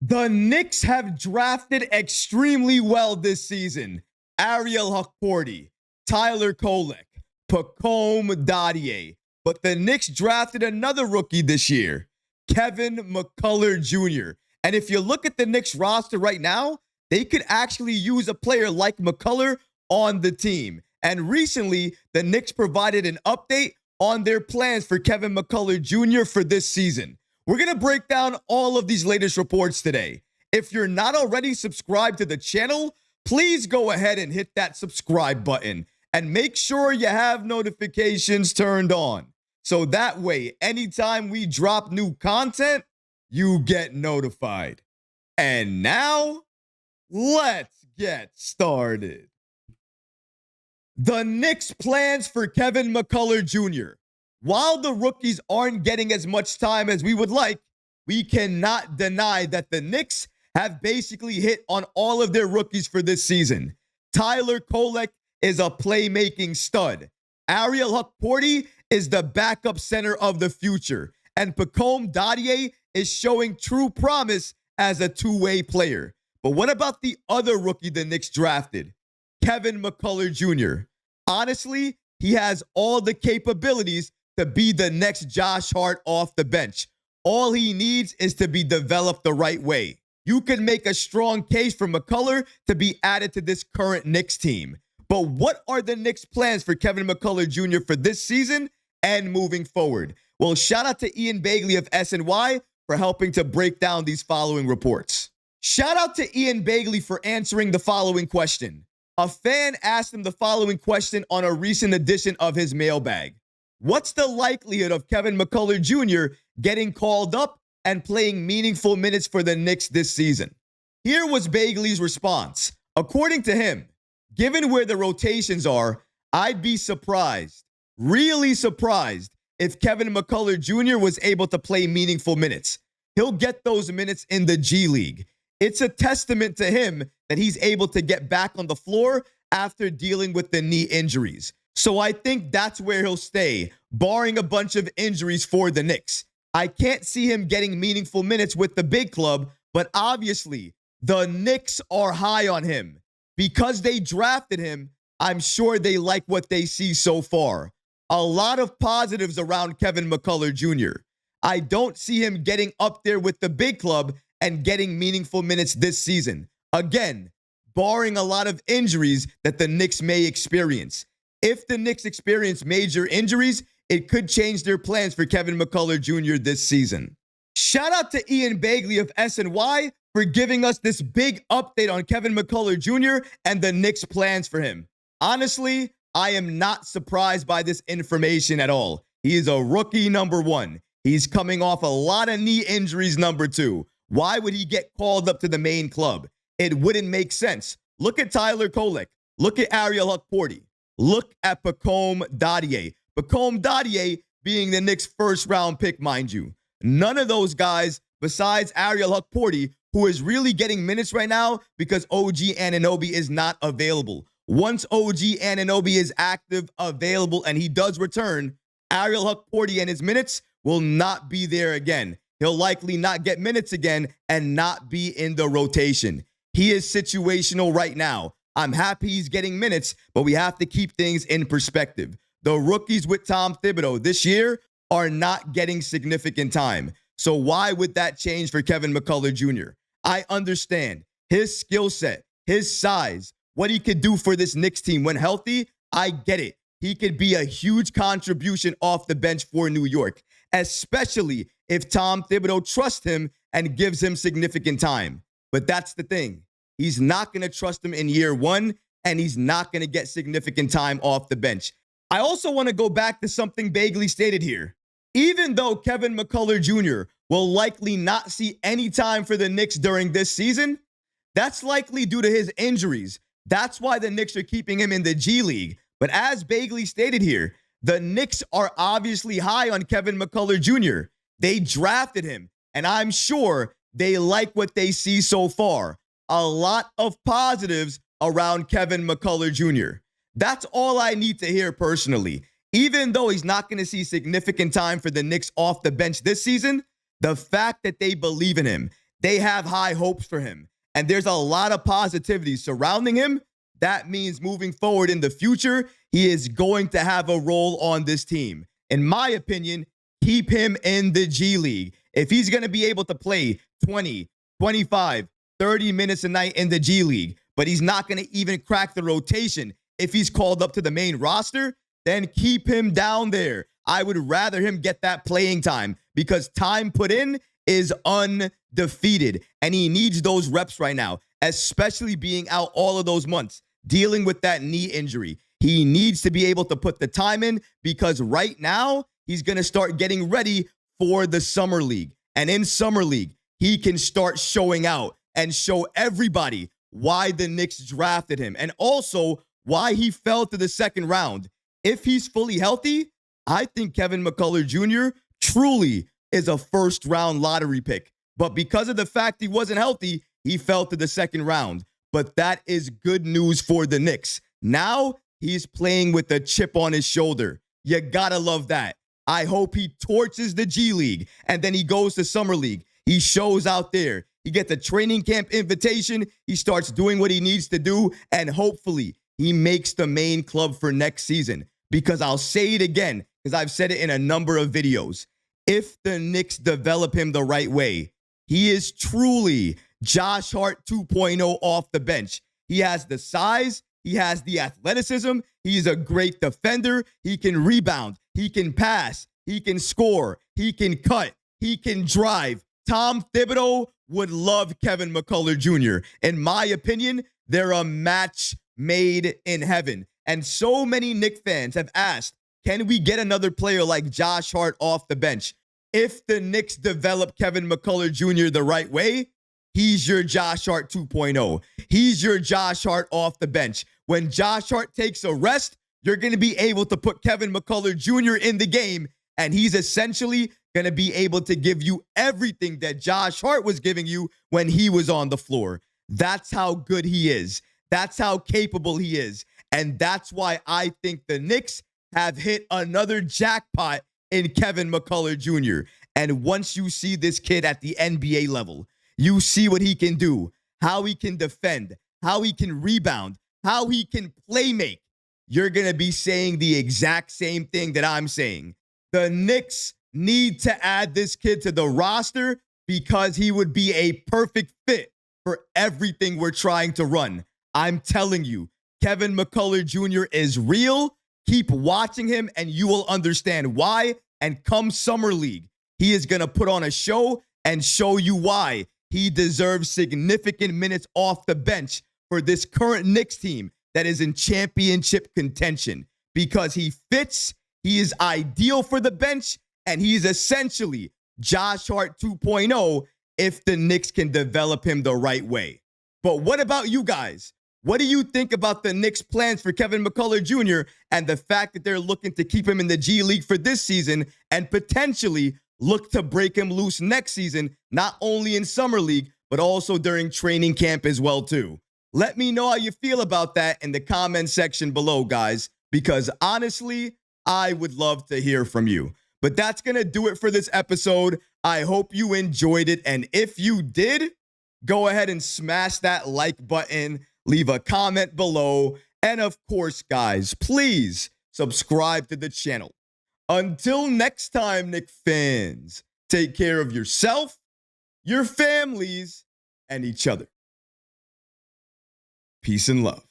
The Knicks have drafted extremely well this season. Ariel Hukporti, Tyler Kolek, Pacome Dadier. But the Knicks drafted another rookie this year, Kevin McCullar Jr. And if you look at the Knicks roster right now, they could actually use a player like McCullar on the team. And recently, the Knicks provided an update on their plans for Kevin McCullar Jr. for this season. We're going to break down all of these latest reports today. If you're not already subscribed to the channel, please go ahead and hit that subscribe button and make sure you have notifications turned on. So that way, anytime we drop new content, you get notified. And now, let's get started. The Knicks' plans for Kevin McCullar Jr. While the rookies aren't getting as much time as we would like, we cannot deny that the Knicks have basically hit on all of their rookies for this season. Tyler Kolek is a playmaking stud. Ariel Hukporti is the backup center of the future. And Pacome Dadier is showing true promise as a two-way player. But what about the other rookie the Knicks drafted? Kevin McCullar Jr. Honestly, he has all the capabilities to be the next Josh Hart off the bench. All he needs is to be developed the right way. You can make a strong case for McCullar to be added to this current Knicks team. But what are the Knicks' plans for Kevin McCullar Jr. for this season and moving forward? Well, shout out to Ian Bagley of SNY for helping to break down these following reports. Shout out to Ian Bagley for answering the following question. A fan asked him the following question on a recent edition of his mailbag. What's the likelihood of Kevin McCullar Jr. getting called up and playing meaningful minutes for the Knicks this season? Here was Bagley's response. According to him, given where the rotations are, I'd be surprised, really surprised, if Kevin McCullar Jr. was able to play meaningful minutes. He'll get those minutes in the G League. It's a testament to him that he's able to get back on the floor after dealing with the knee injuries. So I think that's where he'll stay, barring a bunch of injuries for the Knicks. I can't see him getting meaningful minutes with the big club, but obviously the Knicks are high on him. Because they drafted him, I'm sure they like what they see so far. A lot of positives around Kevin McCullar Jr. I don't see him getting up there with the big club and getting meaningful minutes this season. Again, barring a lot of injuries that the Knicks may experience. If the Knicks experience major injuries, it could change their plans for Kevin McCullar Jr. this season. Shout out to Ian Bagley of SNY for giving us this big update on Kevin McCullar Jr. and the Knicks' plans for him. Honestly, I am not surprised by this information at all. He is a rookie, number one. He's coming off a lot of knee injuries, number two. Why would he get called up to the main club? It wouldn't make sense. Look at Tyler Kolek. Look at Ariel Hukporti. Look at Pacome Dadier. Pacome Dadier being the Knicks' first-round pick, mind you. None of those guys, besides Ariel Hukporti, who is really getting minutes right now because OG Anunoby is not available. Once OG Anunoby is active, available, and he does return, Ariel Hukporti and his minutes will not be there again. He'll likely not get minutes again and not be in the rotation. He is situational right now. I'm happy he's getting minutes, but we have to keep things in perspective. The rookies with Tom Thibodeau this year are not getting significant time. So why would that change for Kevin McCullar Jr.? I understand his skill set, his size, what he could do for this Knicks team when healthy. I get it. He could be a huge contribution off the bench for New York, especially if Tom Thibodeau trusts him and gives him significant time. But that's the thing. He's not going to trust him in year one, and he's not going to get significant time off the bench. I also want to go back to something Bagley stated here. Even though Kevin McCullar Jr. will likely not see any time for the Knicks during this season, that's likely due to his injuries. That's why the Knicks are keeping him in the G League. But as Bagley stated here, the Knicks are obviously high on Kevin McCullar Jr. They drafted him, and I'm sure they like what they see so far. A lot of positives around Kevin McCullar Jr. That's all I need to hear personally. Even though he's not going to see significant time for the Knicks off the bench this season, the fact that they believe in him, They have high hopes for him. And there's a lot of positivity surrounding him. That means moving forward in the future, he is going to have a role on this team. In my opinion, keep him in the G League. If he's going to be able to play 20, 25, 30 minutes a night in the G League, but he's not going to even crack the rotation if he's called up to the main roster, then keep him down there. I would rather him get that playing time because time put in is undefeated, and he needs those reps right now, especially being out all of those months, dealing with that knee injury. He needs to be able to put the time in because right now he's going to start getting ready for the Summer League. And in Summer League, he can start showing out and show everybody why the Knicks drafted him and also why he fell to the second round. If he's fully healthy, I think Kevin McCullar Jr. truly is a first-round lottery pick. But because of the fact he wasn't healthy, he fell to the second round. But that is good news for the Knicks. Now he's playing with a chip on his shoulder. You gotta love that. I hope he torches the G League and then he goes to Summer League. He shows out there. He gets a training camp invitation. He starts doing what he needs to do, and hopefully he makes the main club for next season. Because I'll say it again, because I've said it in a number of videos. If the Knicks develop him the right way, he is truly Josh Hart 2.0 off the bench. He has the size. He has the athleticism. He's a great defender. He can rebound. He can pass. He can score. He can cut. He can drive. Tom Thibodeau would love Kevin McCullar Jr. In my opinion, they're a match made in heaven. And so many Knicks fans have asked, can we get another player like Josh Hart off the bench? If the Knicks develop Kevin McCullar Jr. the right way, he's your Josh Hart 2.0. He's your Josh Hart off the bench. When Josh Hart takes a rest, you're going to be able to put Kevin McCullar Jr. in the game, and he's essentially going to be able to give you everything that Josh Hart was giving you when he was on the floor. That's how good he is. That's how capable he is. And that's why I think the Knicks have hit another jackpot in Kevin McCullar Jr. And once you see this kid at the NBA level, you see what he can do, how he can defend, how he can rebound, how he can play make. You're going to be saying the exact same thing that I'm saying. The Knicks need to add this kid to the roster because he would be a perfect fit for everything we're trying to run. I'm telling you, Kevin McCullar Jr. is real. Keep watching him and you will understand why. And come Summer League, he is going to put on a show and show you why he deserves significant minutes off the bench for this current Knicks team that is in championship contention because he fits, he is ideal for the bench, and he's essentially Josh Hart 2.0 if the Knicks can develop him the right way. But what about you guys? What do you think about the Knicks' plans for Kevin McCullar Jr. and the fact that they're looking to keep him in the G League for this season and potentially look to break him loose next season, not only in Summer League, but also during training camp as well, too? Let me know how you feel about that in the comment section below, guys, because honestly, I would love to hear from you. But that's going to do it for this episode. I hope you enjoyed it. And if you did, go ahead and smash that like button, leave a comment below. And of course, guys, please subscribe to the channel. Until next time, Knicks fans, take care of yourself, your families, and each other. Peace and love.